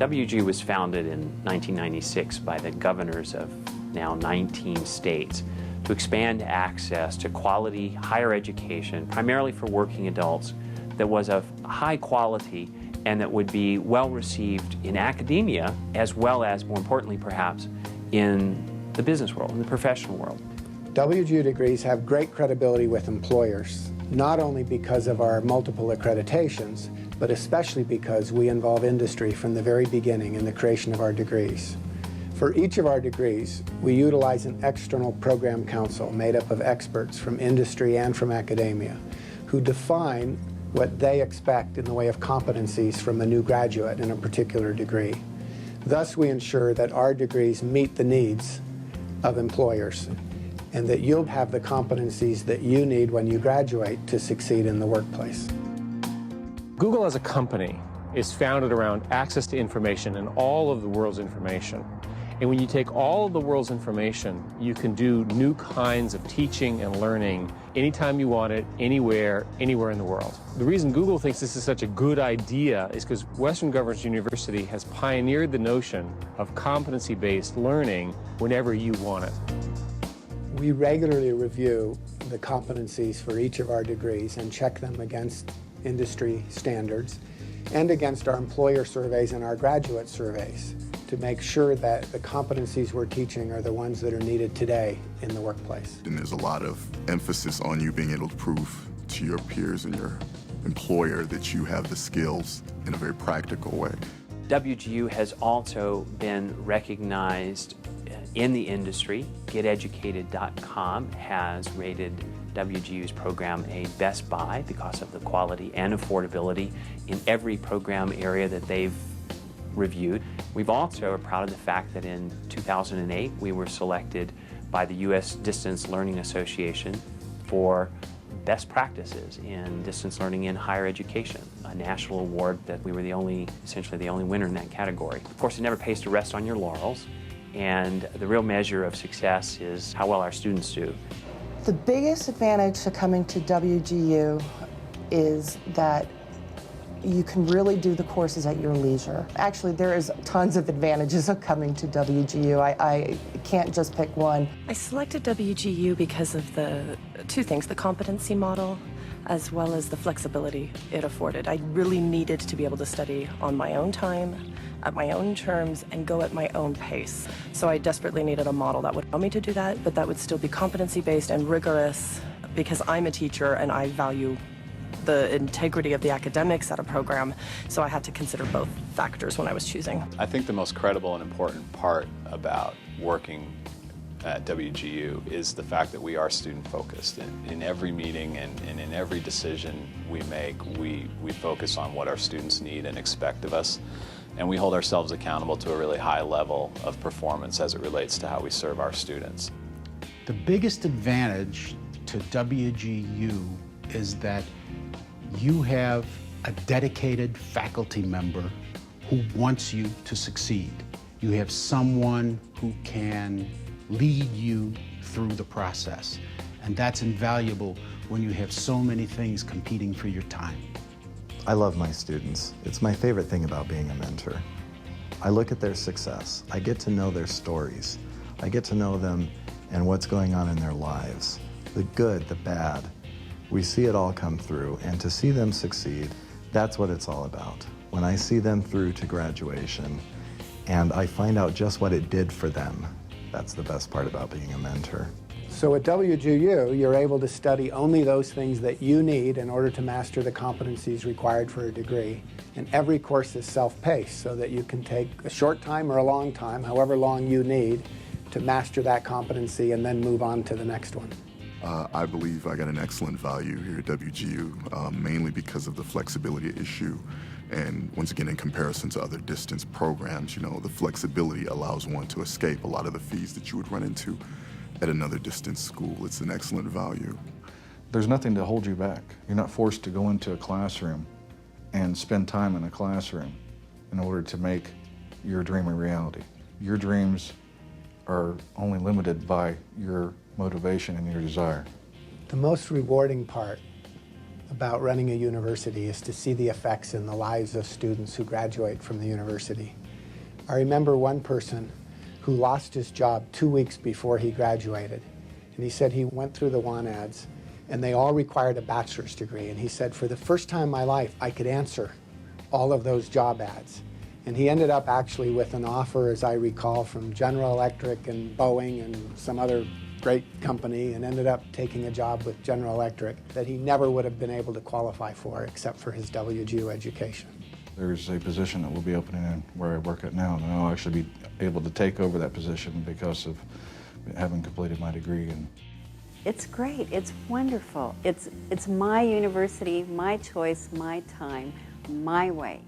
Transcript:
WGU was founded in 1996 by the governors of now 19 states to expand access to quality higher education, primarily for working adults, that was of high quality and that would be well received in academia as well as, more importantly perhaps, in the business world, in the professional world. WGU degrees have great credibility with employers, not only because of our multiple accreditations, but especially because we involve industry from the very beginning in the creation of our degrees. For each of our degrees, we utilize an external program council made up of experts from industry and from academia who define what they expect in the way of competencies from a new graduate in a particular degree. Thus, we ensure that our degrees meet the needs of employers and that you'll have the competencies that you need when you graduate to succeed in the workplace. Google as a company is founded around access to information and all of the world's information. And when you take all of the world's information, you can do new kinds of teaching and learning anytime you want it, anywhere in the world. The reason Google thinks this is such a good idea is because Western Governors University has pioneered the notion of competency-based learning whenever you want it. We regularly review the competencies for each of our degrees and check them against industry standards and against our employer surveys and our graduate surveys to make sure that the competencies we're teaching are the ones that are needed today in the workplace. And there's a lot of emphasis on you being able to prove to your peers and your employer that you have the skills in a very practical way. WGU has also been recognized in the industry. GetEducated.com has rated WGU's program a best buy because of the quality and affordability in every program area that they've reviewed. We've also are proud of the fact that in 2008 we were selected by the U.S. Distance Learning Association for best practices in distance learning in higher education, a national award that we were essentially the only winner in that category. Of course, it never pays to rest on your laurels, and the real measure of success is how well our students do. The biggest advantage to coming to WGU is that you can really do the courses at your leisure. Actually, there is tons of advantages of coming to WGU. I can't just pick one. I selected WGU because of the two things, the competency model as well as the flexibility it afforded. I really needed to be able to study on my own time, at my own terms, and go at my own pace. So I desperately needed a model that would allow me to do that, but that would still be competency-based and rigorous because I'm a teacher and I value the integrity of the academics at a program, so I had to consider both factors when I was choosing. I think the most credible and important part about working at WGU is the fact that we are student-focused. In every meeting and in every decision we make, we focus on what our students need and expect of us, and we hold ourselves accountable to a really high level of performance as it relates to how we serve our students. The biggest advantage to WGU is that you have a dedicated faculty member who wants you to succeed. You have someone who can lead you through the process. And that's invaluable when you have so many things competing for your time. I love my students. It's my favorite thing about being a mentor. I look at their success. I get to know their stories. I get to know them and what's going on in their lives. The good, the bad. We see it all come through, and to see them succeed, that's what it's all about. When I see them through to graduation, and I find out just what it did for them, that's the best part about being a mentor. So at WGU, you're able to study only those things that you need in order to master the competencies required for a degree. And every course is self-paced, so that you can take a short time or a long time, however long you need, to master that competency and then move on to the next one. I believe I got an excellent value here at WGU, mainly because of the flexibility issue. And once again, in comparison to other distance programs, you know, the flexibility allows one to escape a lot of the fees that you would run into at another distance school. It's an excellent value. There's nothing to hold you back. You're not forced to go into a classroom and spend time in a classroom in order to make your dream a reality. Your dreams are only limited by your motivation and your desire. The most rewarding part about running a university is to see the effects in the lives of students who graduate from the university. I remember one person who lost his job 2 weeks before he graduated. And he said he went through the want ads, and they all required a bachelor's degree. And he said, for the first time in my life, I could answer all of those job ads. And he ended up actually with an offer, as I recall, from General Electric and Boeing and some other great company, and ended up taking a job with General Electric that he never would have been able to qualify for except for his WGU education. There's a position that will be opening in where I work at now, and I'll actually be able to take over that position because of having completed my degree. And it's great. It's wonderful. It's my university, my choice, my time, my way.